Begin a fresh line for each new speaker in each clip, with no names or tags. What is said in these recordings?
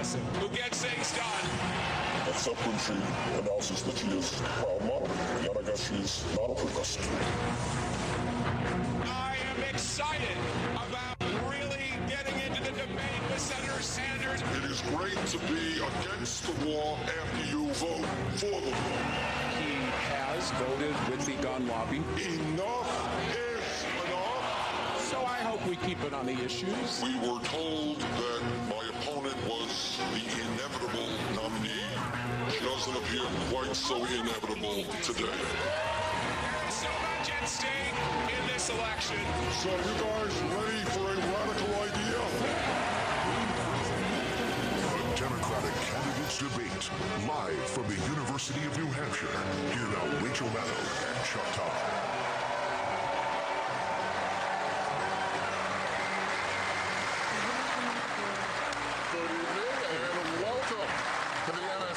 person who gets things done.
Except when she announces that she is a proud mom, and I guess she's not a progressive.
I am excited about really getting into the debate with Senator Sanders.
It is great to be against the law after you vote for the law.
He has voted with the gun lobby.
Enough is enough.
So I hope we keep it on the issues.
We were told that my opponent was the inevitable nominee. She doesn't appear quite so inevitable today.
So much at stake in this election.
So you guys ready for a radical idea?
The Democratic Candidates Debate, live from the University of New Hampshire. Here now, Rachel Maddow and Chuck Todd.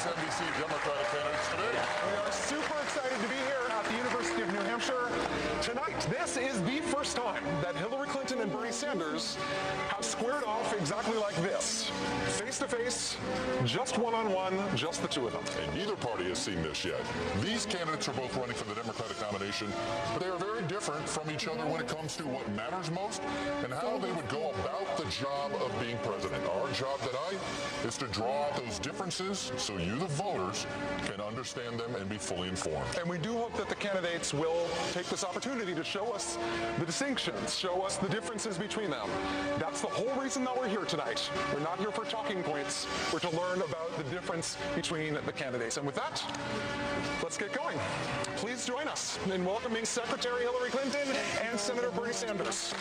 MSNBC Democratic Candidates Debate.
We are super excited to be here at the University of New Hampshire tonight. This is the first time that Hillary Clinton and Bernie Sanders have squared off exactly like this. Face to face, just one-on-one, just the two of them.
And neither party has seen this yet. These candidates are both running for the Democratic nomination, but they are very different from each other when it comes to what matters most and how they would go about the job of being president. Our job tonight is to draw out those differences so you, the voters, can understand them and be fully informed.
And we do hope that the candidates will take this opportunity to show us the distinctions, show us the differences between them. That's the whole reason that we're here tonight. We're not here for talking points. We're to learn about the difference between the candidates. And with that, let's get going. Please join us in welcoming Secretary Hillary Clinton and Senator Bernie Sanders.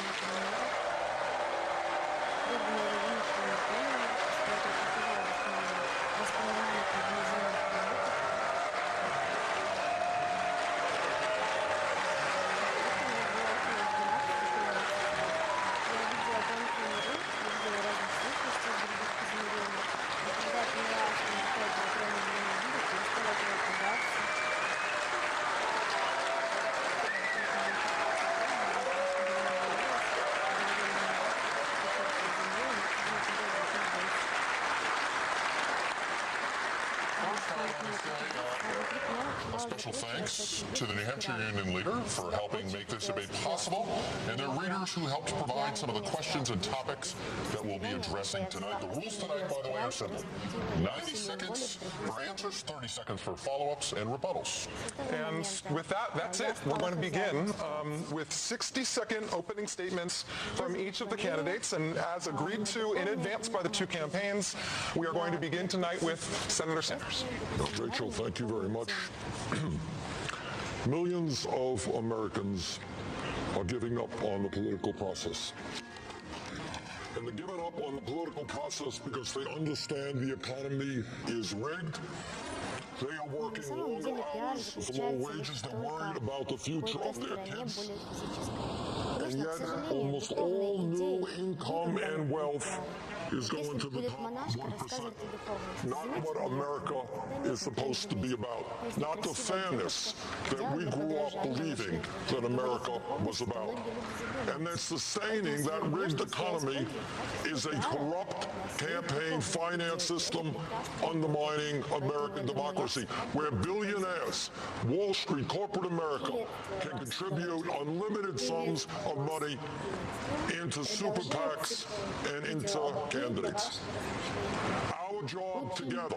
Special thanks to the New Hampshire Union leader for helping make this debate possible, and their readers who helped provide some of the questions and topics that we'll be addressing tonight. The rules tonight, by the way, are simple. 90 seconds for answers, 30 seconds for follow-ups and rebuttals.
And with that, that's it. We're going to begin with 60-second opening statements from each of the candidates. And as agreed to in advance by the two campaigns, we are going to begin tonight with Senator Sanders.
Rachel, thank you very much. Millions of Americans are giving up on the political process. And they're giving up on the political process because they understand the economy is rigged. They are working longer hours for low wages. They're worried about the future of their kids. And yet, almost all new income and wealth is going to the top 1%. Not what America is supposed to be about. Not the fairness that we grew up believing that America was about. And then sustaining that rigged economy is a corrupt campaign finance system undermining American democracy, where billionaires, Wall Street, corporate America, can contribute unlimited sums of money into super PACs and into candidates. Our job together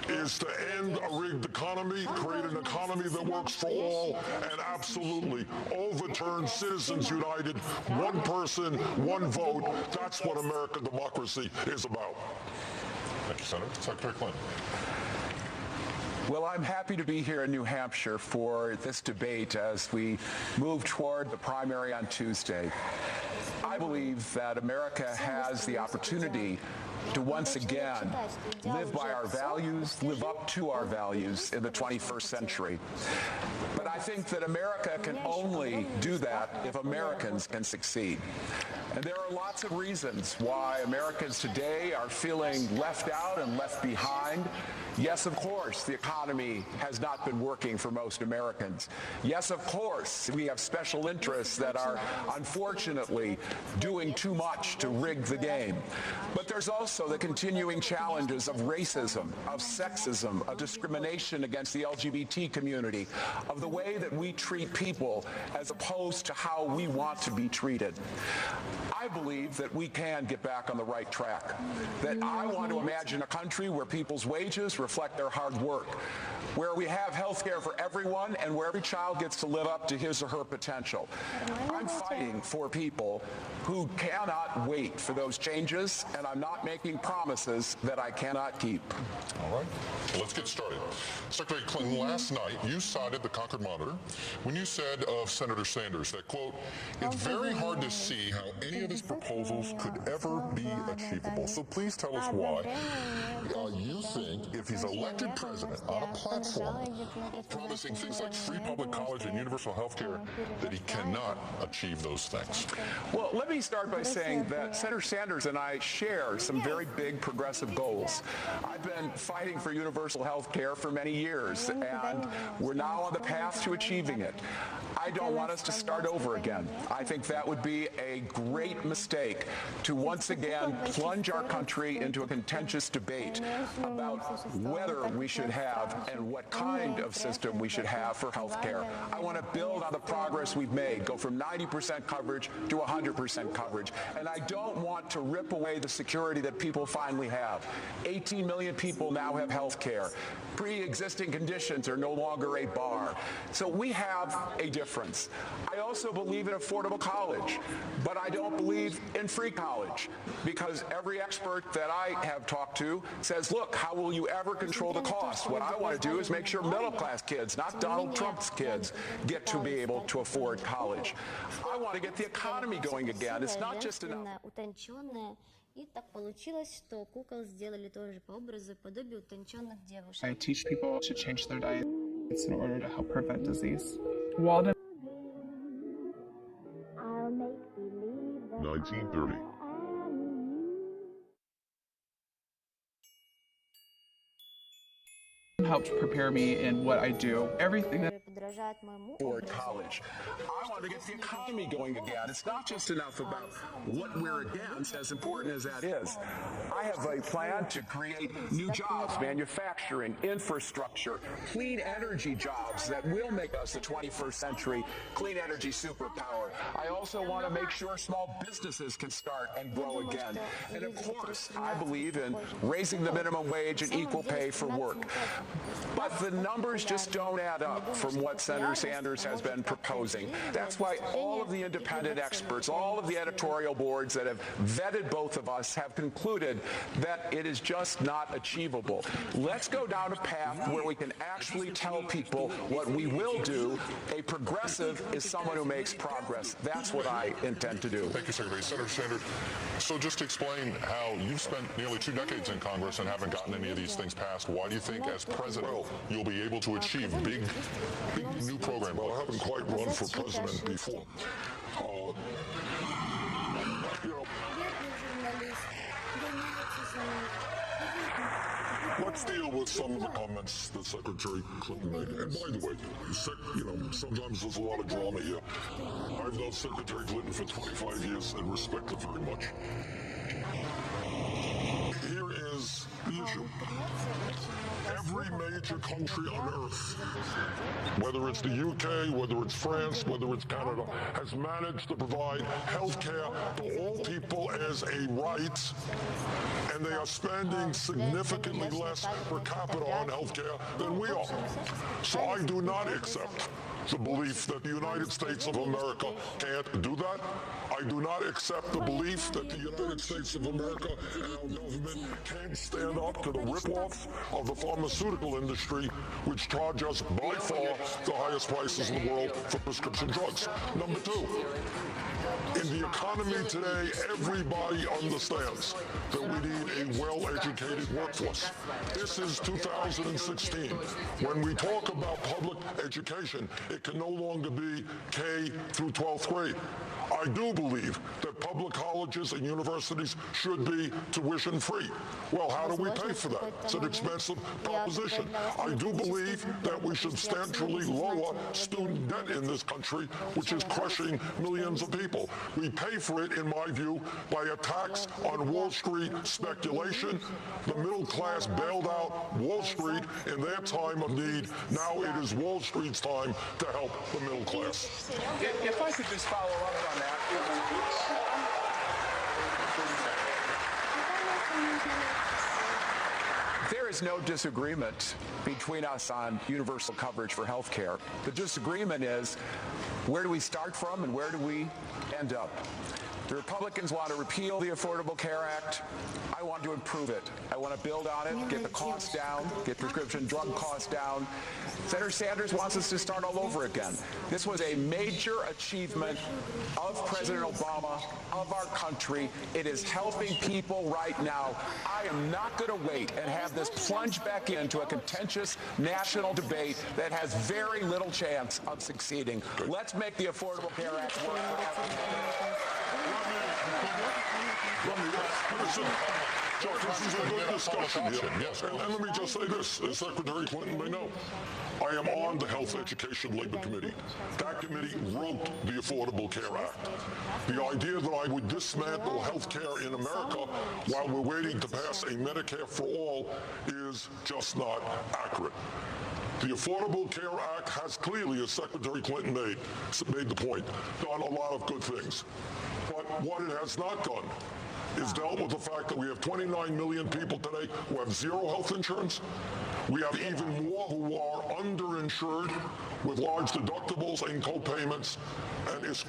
is to end a rigged economy, create an economy that works for all, and absolutely overturn Citizens United, one person, one vote. That's what American democracy is about. Thank you, Senator. Secretary Clinton.
Well, I'm happy to be here in New Hampshire for this debate as we move toward the primary on Tuesday. I believe that America has the opportunity to once again live by our values, live up to our values in the 21st century. But I think that America can only do that if Americans can succeed. And there are lots of reasons why Americans today are feeling left out and left behind. Yes, of course, the economy has not been working for most Americans. Yes, of course, we have special interests that are unfortunately doing too much to rig the game. But there's also the continuing challenges of racism, of sexism, of discrimination against the LGBT community, of the way that we treat people as opposed to how we want to be treated. I believe that we can get back on the right track, that I want to imagine a country where people's wages reflect their hard work, where we have health care for everyone and where every child gets to live up to his or her potential. I'm fighting for people who cannot wait for those changes, and I'm not making promises that I cannot keep.
All right, let's get started. Secretary Clinton, last night you cited the Concord Monitor when you said of Senator Sanders that, quote, it's very hard to see how any of his proposals could ever be achievable. So please tell us why you think if he's elected president on a platform promising things like free public college and universal health care that he cannot achieve those things.
Well, let me start by saying that Senator Sanders and I share some very big progressive goals. I've been fighting for universal health care for many years, and we're now on the path to achieving it. I don't want us to start over again. I think that would be a great mistake to once again plunge our country into a contentious debate about whether we should have and what kind of system we should have for health care. I want to build on the progress we've made, go from 90% coverage to 100% coverage. And I don't want to rip away the security that people finally have. 18 million people now have health care. Pre-existing conditions are no longer a bar. So we have a difference. I also believe in affordable college, but I don't believe in free college, because every expert that I have talked to says, look, how will you ever control the cost? What I want to do is make sure middle-class kids, not Donald Trump's kids, get to be able to afford college. I want to get the economy going again. It's not just enough.
И так получилось, что кукол сделали тоже по образу и подобию утонченных девушек.
I teach people to change their diets in order to help prevent disease. Walden
1930.
helped prepare me in what I do. Everything that
Подражают моему
For
образу.
college. I want to get the economy going again. It's not just enough about what we're against, as important as that is. I have a plan to create new jobs, manufacturing, infrastructure, clean energy jobs that will make us the 21st century clean energy superpower. I also want to make sure small businesses can start and grow again. And of course, I believe in raising the minimum wage and equal pay for work. But the numbers just don't add up from what Senator Sanders has been proposing. That's why all of the independent experts, all of the editorial boards that have vetted both of us have concluded that it is just not achievable. Let's go down a path where we can actually tell people what we will do. A progressive is someone who makes progress. That's what I intend to do.
Thank you, Secretary. Senator Sanders, so just explain how you've spent nearly 2 decades in Congress and haven't gotten any of these things passed. Why do you think, as president, you'll be able to achieve big new programs? Well, I haven't quite run for president before. Let's deal with some of the comments that Secretary Clinton made. And by the way, sometimes there's a lot of drama here. I've known Secretary Clinton for 25 years and respect her very much. Here is the issue. Every major country on earth, whether it's the UK, whether it's France, whether it's Canada, has managed to provide health care to all people as a right, and they are spending significantly less per capita on health care than we are. So I do not accept the belief that the United States of America can't do that. I do not accept the belief that the United States of America and our government can't stand up to the rip-offs of the pharmaceutical industry, which charge us by far the highest prices in the world for prescription drugs. Number two, in the economy today, everybody understands that we need a well-educated workforce. This is 2016. When we talk about public education, it can no longer be K through 12th grade. I do believe that public colleges and universities should be tuition-free. Well, how do we pay for that? It's an expensive proposition. I do believe that we should substantially lower student debt in this country, which is crushing millions of people. We pay for it, in my view, by a tax on Wall Street speculation. The middle class bailed out Wall Street in their time of need. Now it is Wall Street's time to help the middle class.
If I could just follow up on that. There is no disagreement between us on universal coverage for health care. The disagreement is, where do we start from and where do we end up? The Republicans want to repeal the Affordable Care Act. I want to improve it. I want to build on it, get the costs down, get prescription drug costs down. Senator Sanders wants us to start all over again. This was a major achievement of President Obama, of our country. It is helping people right now. I am not going to wait and have this plunge back into a contentious national debate that has very little chance of succeeding. Let's make the Affordable Care Act work for everyone.
George, this is a good discussion here. Yes. And let me just say this, as Secretary Clinton may know, I am on the Health Education Labor Committee. That committee wrote the Affordable Care Act. The idea that I would dismantle health care in America while we're waiting to pass a Medicare for All is just not accurate. The Affordable Care Act has clearly, as Secretary Clinton made the point, done a lot of good things. But what it has not done is dealt with the fact that we have 29 million people today who have zero health insurance. We have even more who are underinsured with large deductibles and co-payments, and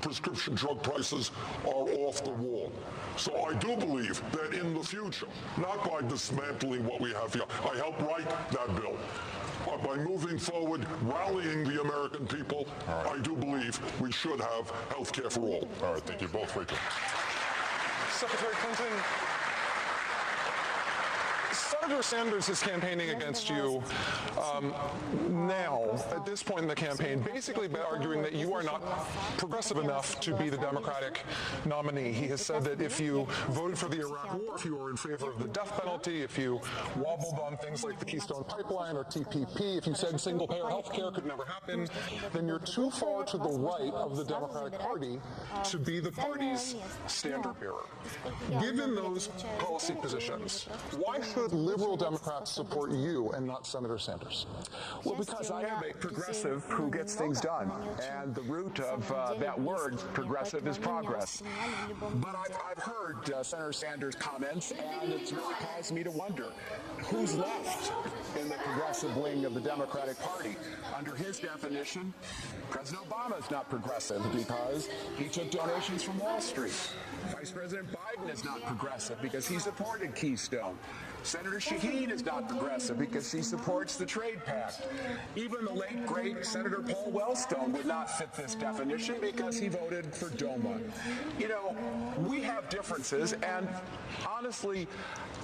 prescription drug prices are off the wall. So I do believe that in the future, not by dismantling what we have here, I helped write that bill, but by moving forward, rallying the American people, I do believe we should have health care for all.
All right, thank you both, Rachel.
Secretary Clinton, Senator Sanders is campaigning against you now, at this point in the campaign, basically by arguing that you are not progressive enough to be the Democratic nominee. He has said that if you voted for the Iraq War, if you were in favor of the death penalty, if you wobbled on things like the Keystone Pipeline or TPP, if you said single-payer health care could never happen, then you're too far to the right of the Democratic Party to be the party's standard bearer. Given those policy positions, why should liberal Democrats support you and not Senator Sanders?
Well, because I am a progressive who gets things done, and the root of that word, progressive, is progress. But I've heard Senator Sanders' comments, and it's really caused me to wonder who's left in the progressive wing of the Democratic Party. Under his definition, President Obama is not progressive because he took donations from Wall Street. Vice President Biden is not progressive because he supported Keystone. Senator Shaheen is not progressive because he supports the Trade Pact. Even the late, great Senator Paul Wellstone would not fit this definition because he voted for DOMA. You know, we have differences, and honestly,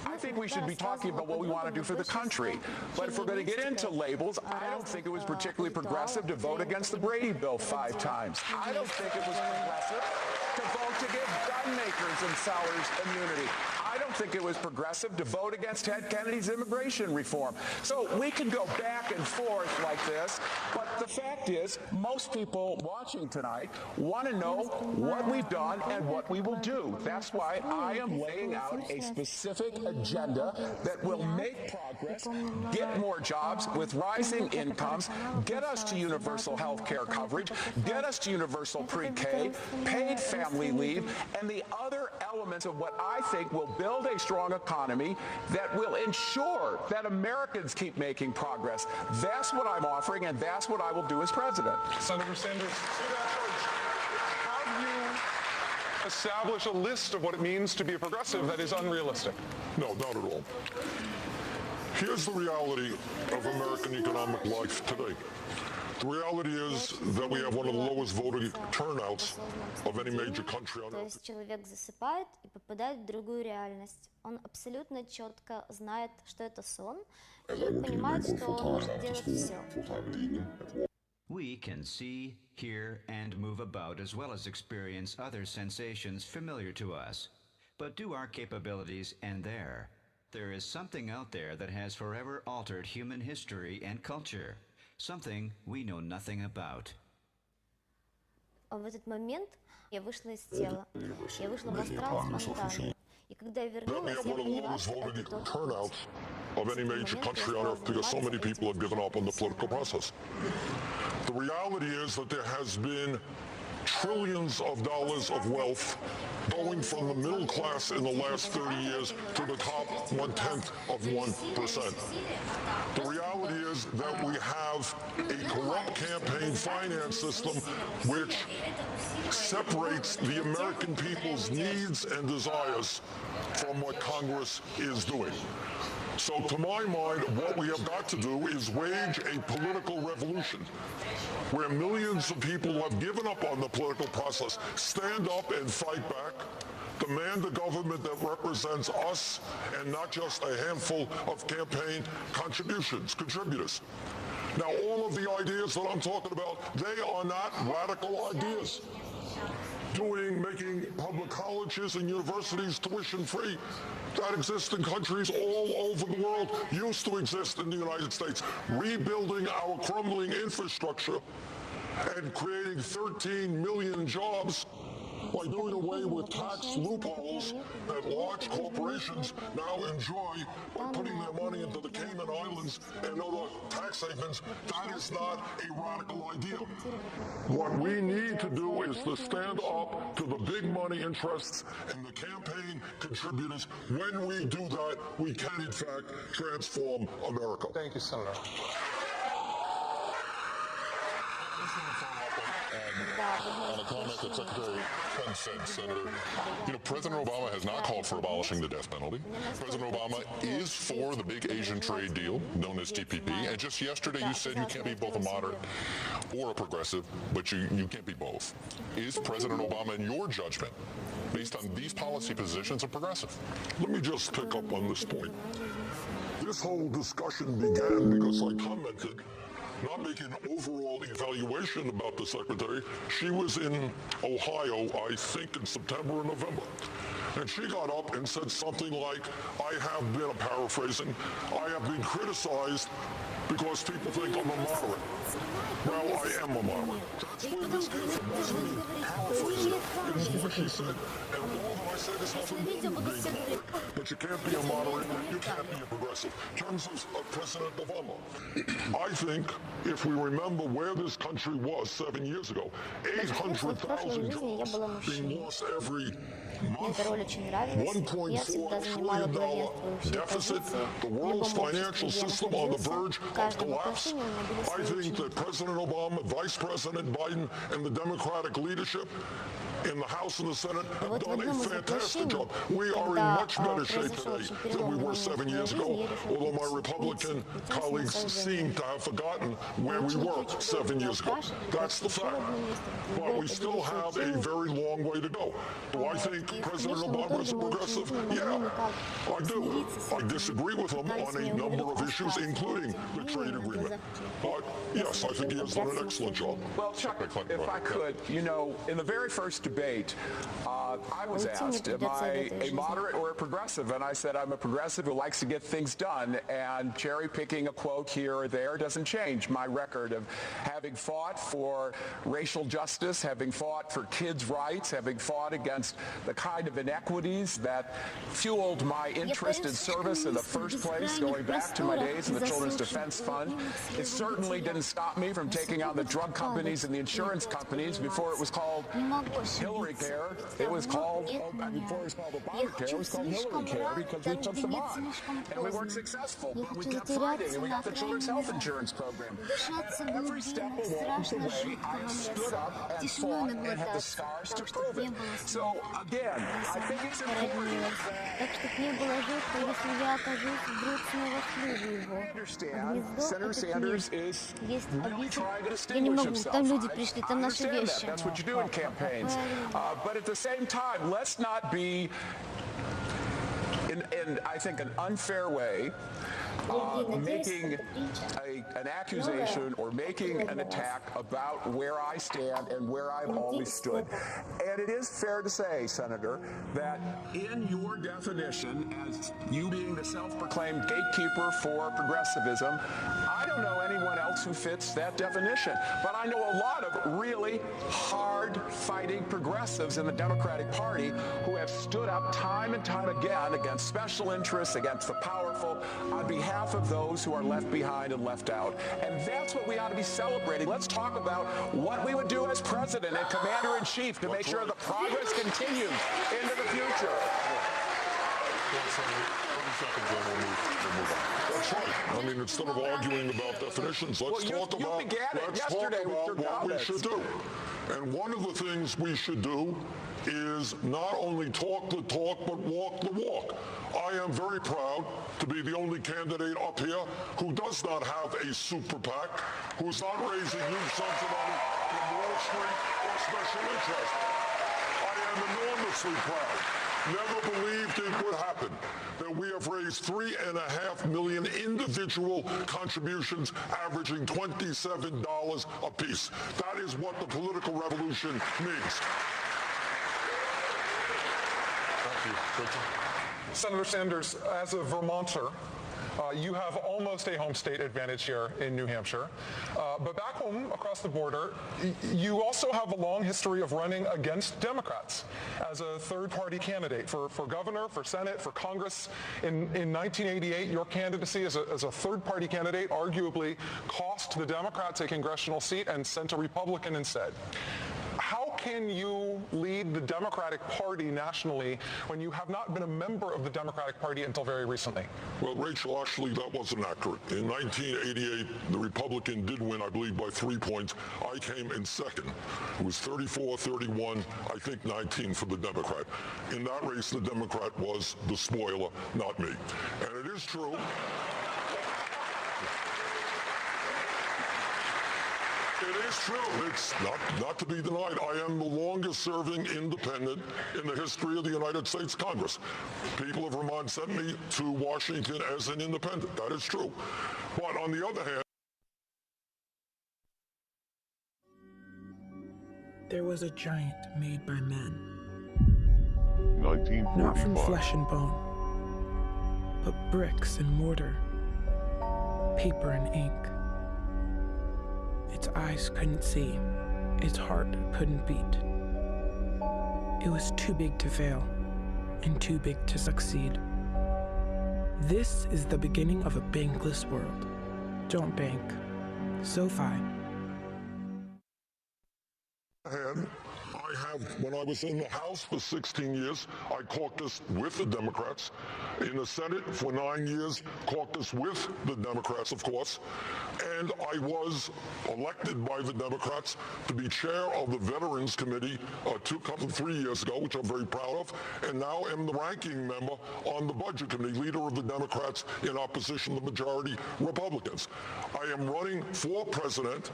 I think we should be talking about what we want to do for the country. But if we're going to get into labels, I don't think it was particularly progressive to vote against the Brady Bill 5 times. I don't think it was progressive to vote to give gun makers and sellers immunity. I don't think it was progressive to vote against Ted Kennedy's immigration reform. So we can go back and forth like this, but the fact is, most people watching tonight want to know what we've done and what we will do. That's why I am laying out a specific agenda that will make progress, get more jobs with rising incomes, get us to universal health care coverage, get us to universal pre-K, paid family leave, and the other elements of what I think will build a strong economy that will ensure that Americans keep making progress. That's what I'm offering, and that's what I will do as president.
Senator Sanders, have you established a list of what it means to be a progressive that is unrealistic?
No, not at all. Here's the reality of American economic life today. The reality is that we have one of the lowest voting turnouts of any major country on
То
earth.
есть человек засыпает и попадает в другую реальность. Он абсолютно четко знает, что это сон, и понимает, что он может делать все.
We can see, hear, and move about as well as experience other sensations familiar to us. But do our capabilities end there? There is something out there that has forever altered human history and culture. Something we know nothing about.
В этот момент я вышла из тела. Я вышла в астрал спонтанно. И когда я
That
вернулась,
may have
я
one of the
поняла,
lowest
что
voting
это тот
turnouts of any major country on earth because so many people have given up on the political process. The reality is that there has been trillions of dollars of wealth going from the middle class in the last 30 years to the top 1/10 of 1%. The reality is that we have a corrupt campaign finance system which separates the American people's needs and desires from what Congress is doing. So to my mind, what we have got to do is wage a political revolution where millions of people have given up on the political process, stand up and fight back, demand a government that represents us and not just a handful of campaign contributors. Now, all of the ideas that I'm talking about, they are not radical ideas. Making public colleges and universities tuition free. That exists in countries all over the world, used to exist in the United States. Rebuilding our crumbling infrastructure and creating 13 million jobs by doing away with tax loopholes that large corporations now enjoy by putting their money into the Cayman Islands and other tax havens. That is not a radical idea. What we need to do is to stand up to the big money interests and the campaign contributors. When we do that, we can in fact transform America.
Thank you, Senator.
On a comment that Secretary Pence said, Senator, President Obama has not called for abolishing the death penalty. President Obama is for the big Asian trade deal known as TPP. And just yesterday you said you can't be both a moderate or a progressive, but you can't be both. Is President Obama, in your judgment, based on these policy positions, a progressive? Let me just pick up on this point. This whole discussion began because I commented, not making an overall evaluation about the secretary. She was in Ohio, I think, in September or November. And she got up and said something like, I have been, I'm paraphrasing, I have been criticized because people think I'm a moderate. Well, I am a moderate. That's where this came from. Wasn't me paraphrasing. It is what she said. And all that I said is nothing wrong with being a moderate. But you can't be a moderate, you can't be a progressive. In terms of President Obama, I think if we remember where this country was 7 years ago, 800,000 jobs being lost every month, $1.4 trillion deficit, the world's financial system on the verge of collapse. I think that President Obama, Vice President Biden, and the Democratic leadership in the House and the Senate have done a fantastic job. We are in much better shape today than we were 7 years ago, although my Republican colleagues seem to have forgotten where we were 7 years ago. That's the fact. But we still have a very long way to go. Do I think President Obama is a progressive? Yeah, I do. I disagree with him on a number of issues, including the trade agreement. But yes, I think he has done an excellent job.
Well, Chuck, if I could, in the very first debate, I was asked, am I a moderate or a progressive? And I said, I'm a progressive who likes to get things done, and cherry-picking a quote here or there doesn't change my record of having fought for racial justice, having fought for kids' rights, having fought against the kind of inequities that fueled my interest in service in the first place, going back to my days in the Children's Defense Fund. It certainly didn't stop me from taking on the drug companies and the insurance companies before it was called Hillary Care. It was called, before it was called Obamacare, it was called Hillary Care because we took them on. And we weren't successful, but we kept fighting, and we got the Children's Health Insurance Program. Every step along the way, I have stood up and fought and had the scars to prove it. So, again, I think it's important I understand Senator Sanders is really trying to distinguish himself. I understand that. That's what you do in campaigns. But at the same time, let's not be in I think, an unfair way, making an accusation or making an attack about where I stand and where I've always stood. And it is fair to say, Senator, that in your definition, as you being the self-proclaimed gatekeeper for progressivism, I don't know anyone else who fits that definition. But I know a lot of really hard-fighting progressives in the Democratic Party who have stood up time and time again against special interests, against the powerful, on behalf of those who are left behind and left out. And that's what we ought to be celebrating. Let's talk about what we would do as president and commander-in-chief to make sure the progress continues into the future.
That's right. I mean, instead of arguing about definitions, let's talk about what we should do. And one of the things we should do is not only talk the talk, but walk the walk. I am very proud to be the only candidate up here who does not have a super PAC, who's not raising huge sums of money from Wall Street or special interest. I am enormously proud. Never believed it would happen, that we have raised 3.5 million individual contributions averaging $27 apiece. That is what the political revolution means.
Thank you. Senator Sanders, as a Vermonter, you have almost a home state advantage here in New Hampshire. But back home, across the border, you also have a long history of running against Democrats as a third-party candidate for governor, for Senate, for Congress. In 1988, your candidacy as a third-party candidate arguably cost the Democrats a congressional seat and sent a Republican instead. How can you lead the Democratic Party nationally when you have not been a member of the Democratic Party until very recently?
Well, Rachel, actually, that wasn't accurate. In 1988, the Republican did win, I believe, by 3 points. I came in second. It was 34-31, I think 19 for the Democrat. In that race, the Democrat was the spoiler, not me. And it is true. It is true. It's not to be denied. I am the longest serving independent in the history of the United States Congress. People of Vermont sent me to Washington as an independent. That is true. But on the other hand,
there was a giant made by men.
1945.
Not from flesh and bone, but bricks and mortar, paper and ink. Its eyes couldn't see, its heart couldn't beat. It was too big to fail, and too big to succeed. This is the beginning of a bankless world. Don't bank. SoFi.
When I was in the House for 16 years, I caucused with the Democrats. In the Senate for 9 years, caucused with the Democrats, of course. And I was elected by the Democrats to be chair of the Veterans Committee 3 years ago, which I'm very proud of. And now am the ranking member on the Budget Committee, leader of the Democrats in opposition to the majority Republicans. I am running for president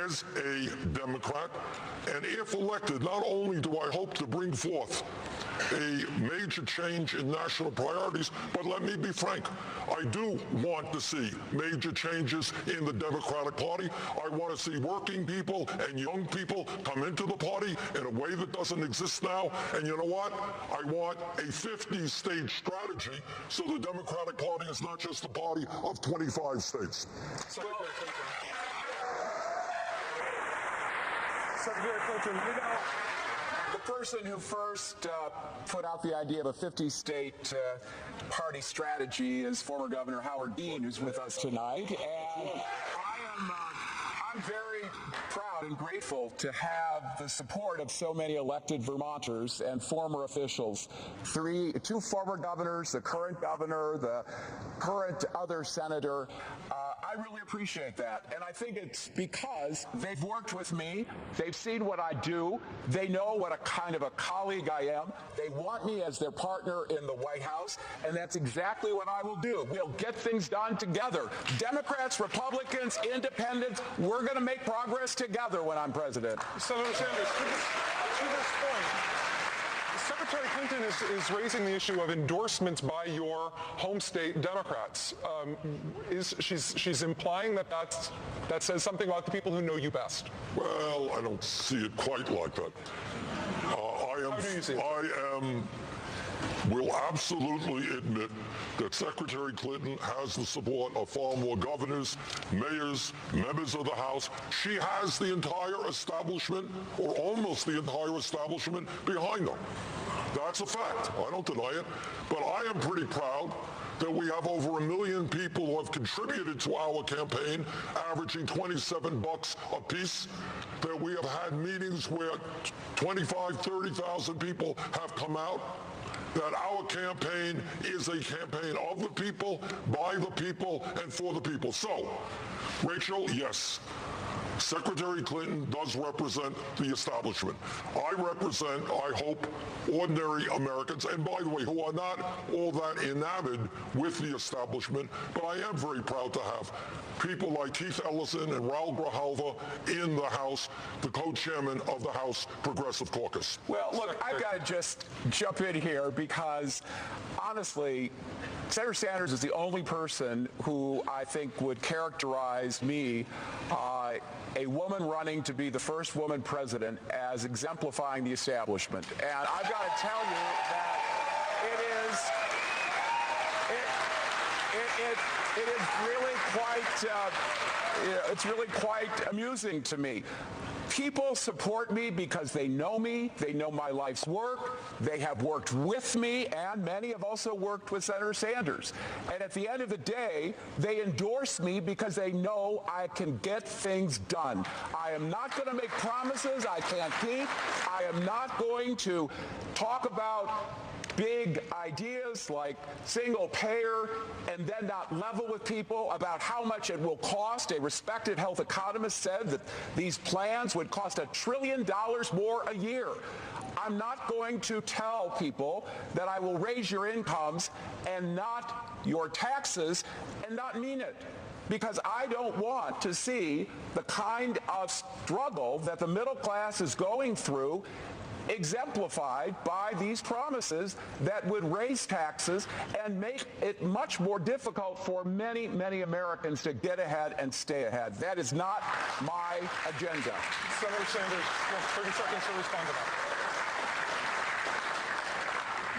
as a Democrat, and if elected, not only do I hope to bring forth a major change in national priorities, but let me be frank, I do want to see major changes in the Democratic Party. I want to see working people and young people come into the party in a way that doesn't exist now. And you know what? I want a 50-state strategy so the Democratic Party is not just a party of 25 states.
Secretary Clinton, you know, the person who first put out the idea of a 50-state party strategy is former Governor Howard Dean, who's with us tonight. And I'm very proud and grateful to have the support of so many elected Vermonters and former officials. Two former governors, the current governor, the current other senator. I really appreciate that. And I think it's because they've worked with me. They've seen what I do. They know what a kind of a colleague I am. They want me as their partner in the White House. And that's exactly what I will do. We'll get things done together. Democrats, Republicans, independents, we're going to make progress together when I'm president.
Senator Sanders, to this point, Secretary Clinton is raising the issue of endorsements by your home state Democrats. She's implying that says something about the people who know you best.
Well, I don't see it quite like that.
How do you see it?
Will absolutely admit that Secretary Clinton has the support of far more governors, mayors, members of the House. She has the entire establishment, or almost the entire establishment, behind her. That's a fact. I don't deny it. But I am pretty proud that we have over 1 million people who have contributed to our campaign, averaging $27 a piece, that we have had meetings where 25, 30,000 people have come out, that our campaign is a campaign of the people, by the people, and for the people. So, Rachel, yes, Secretary Clinton does represent the establishment. I represent, I hope, ordinary Americans, and by the way, who are not all that enamored with the establishment, but I am very proud to have people like Keith Ellison and Raul Grijalva in the House, the co-chairman of the House Progressive Caucus.
Well, look, I've got to just jump in here because, honestly, Senator Sanders is the only person who I think would characterize me, a woman running to be the first woman president, as exemplifying the establishment. And I've got to tell you that it is really quite amusing to me. People support me because they know my life's work, they have worked with me, and many have also worked with Senator Sanders. And at the end of the day, they endorse me because they know I can get things done. I am not going to make promises I can't keep. I am not going to talk about big ideas like single payer and then not level with people about how much it will cost. A respected health economist said that these plans would cost $1 trillion more a year. I'm not going to tell people that I will raise your incomes and not your taxes and not mean it, because I don't want to see the kind of struggle that the middle class is going through exemplified by these promises that would raise taxes and make it much more difficult for many, many Americans to get ahead and stay ahead. That is not my agenda.
Senator Sanders, 30 seconds to respond to that.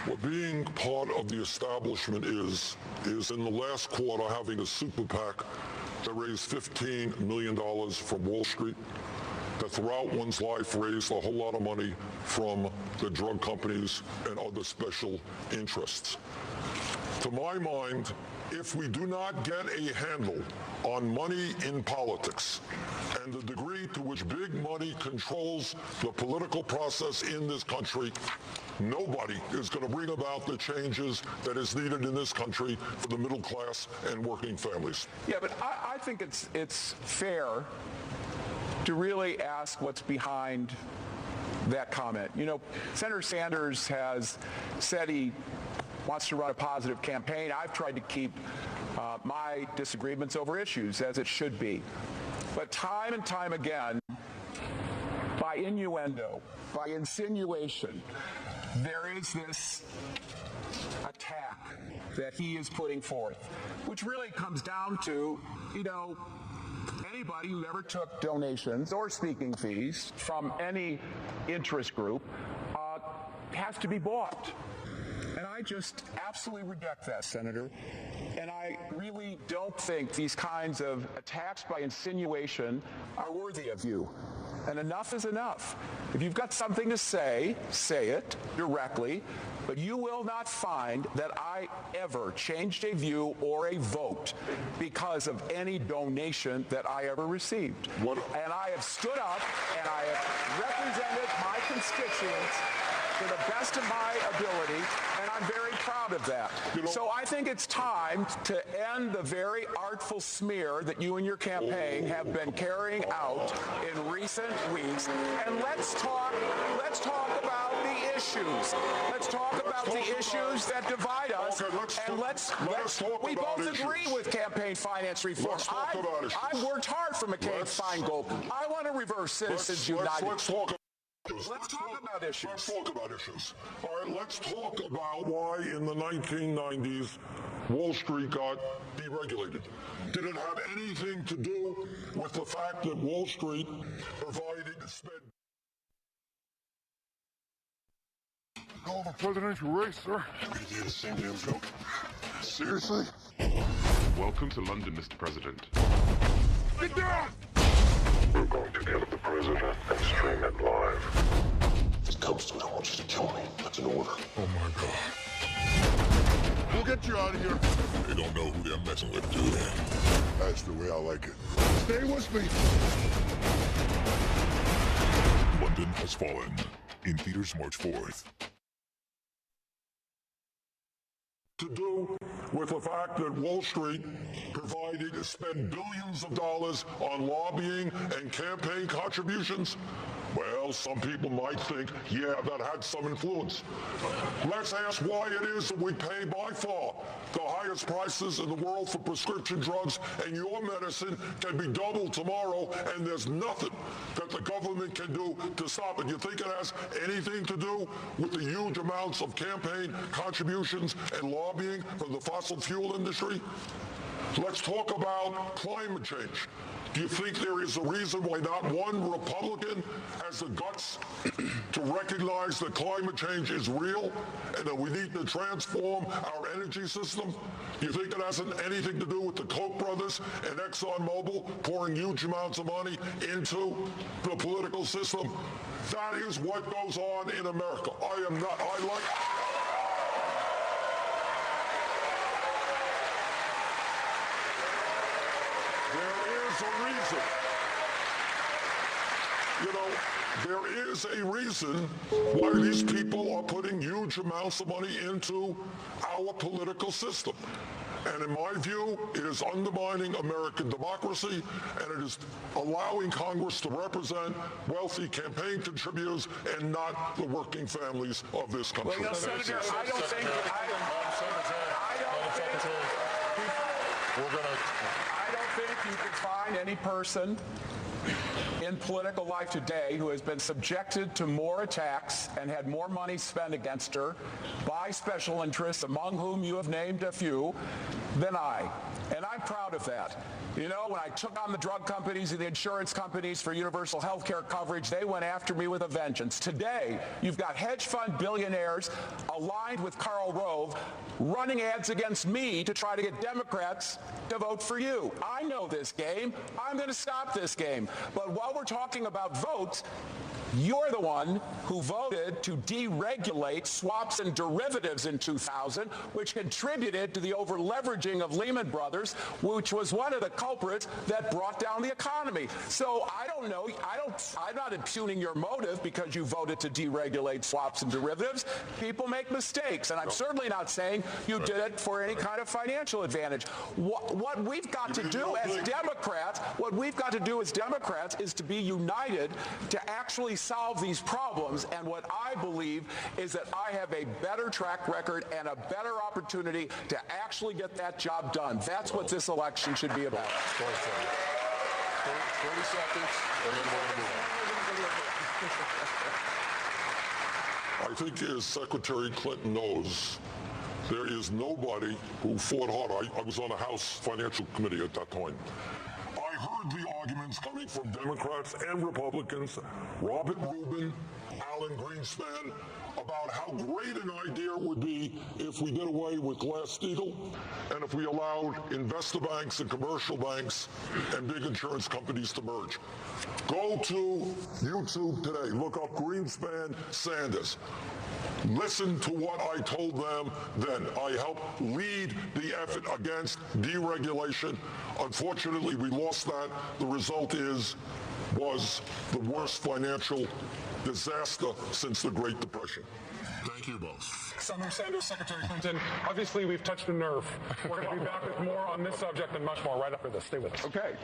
What being part of the establishment is in the last quarter having a super PAC that raised $15 million from Wall Street, that throughout one's life raised a whole lot of money from the drug companies and other special interests. To my mind, if we do not get a handle on money in politics and the degree to which big money controls the political process in this country, nobody is going to bring about the changes that is needed in this country for the middle class and working families.
Yeah, but I think it's fair to really ask what's behind that comment. You know, Senator Sanders has said he wants to run a positive campaign. I've tried to keep my disagreements over issues, as it should be. But time and time again, by innuendo, by insinuation, there is this attack that he is putting forth, which really comes down to, you know, anybody who ever took donations or speaking fees from any interest group has to be bought. And I just absolutely reject that, Senator. And I really don't think these kinds of attacks by insinuation are worthy of you. And enough is enough. If you've got something to say, say it directly, but you will not find that I ever changed a view or a vote because of any donation that I ever received. And I have stood up and I have represented my constituents to the best of my ability, and I'm very proud of that. So I think it's time to end the very artful smear that you and your campaign have been carrying out in recent weeks, and let's talk about the issues. Let's talk about the issues that divide us, and we both agree with campaign finance reform. I've worked hard for McCain-Feingold. I want to reverse Citizens United. Let's talk about issues.
Let's talk about issues. All right, let's talk about why in the 1990s Wall Street got deregulated. Did it have anything to do with the fact that Wall Street spent
Call the presidential race, sir.
We did the same damn joke. Seriously?
Welcome to London, Mr. President.
Get down!
We're going to kill the president and stream it live.
This ghost, I want you to kill me. That's an order.
Oh my God. We'll get you out of here. They don't know who they're messing with, do they? That's the way I like it. Stay with me. London Has Fallen. In theaters March 4th.
To do with the fact that Wall Street spent billions of dollars on lobbying and campaign contributions? Well, some people might think, yeah, that had some influence. Let's ask why it is that we pay by far the highest prices in the world for prescription drugs, and your medicine can be doubled tomorrow, and there's nothing that the government can do to stop it. You think it has anything to do with the huge amounts of campaign contributions and lobbying from the fossil fuel industry? Let's talk about climate change. Do you think there is a reason why not one Republican has the guts to recognize that climate change is real and that we need to transform our energy system? Do you think it has anything to do with the Koch brothers and ExxonMobil pouring huge amounts of money into the political system? That is what goes on in America. There is a reason why these people are putting huge amounts of money into our political system. And in my view, it is undermining American democracy, and it is allowing Congress to represent wealthy campaign contributors and not the working families of this country.
Well, Senator, I don't think you can find any person in political life today who has been subjected to more attacks and had more money spent against her by special interests, among whom you have named a few, than I. And I'm proud of that. You know, when I took on the drug companies and the insurance companies for universal health care coverage, they went after me with a vengeance. Today, you've got hedge fund billionaires aligned with Karl Rove running ads against me to try to get Democrats to vote for you. I know this game. I'm going to stop this game. But while we're talking about votes, you're the one who voted to deregulate swaps and derivatives in 2000, which contributed to the over-leveraging of Lehman Brothers, which was one of the culprits that brought down the economy. So I don't know. I'm not impugning your motive because you voted to deregulate swaps and derivatives. People make mistakes, and I'm certainly not saying you did it for any kind of financial advantage. What we've got to do as Democrats, is to be united to actually solve these problems. And what I believe is that I have a better track record and a better opportunity to actually get that job done. That's what this election should be about.
30 seconds, and then I think, as Secretary Clinton knows, there is nobody who fought hard. I was on the House Financial Committee at that time. I heard the arguments coming from Democrats and Republicans, Robert Rubin, Alan Greenspan, about how great an idea it would be if we did away with Glass-Steagall and if we allowed investor banks and commercial banks and big insurance companies to merge. Go to YouTube today, look up Greenspan Sanders. Listen to what I told them then. I helped lead the effort against deregulation. Unfortunately, we lost that. The result was the worst financial disaster since the Great Depression.
Thank you both. Senator Sanders, Secretary Clinton, obviously we've touched a nerve. We're going to be back with more on this subject and much more right after this. Stay with us.
Okay.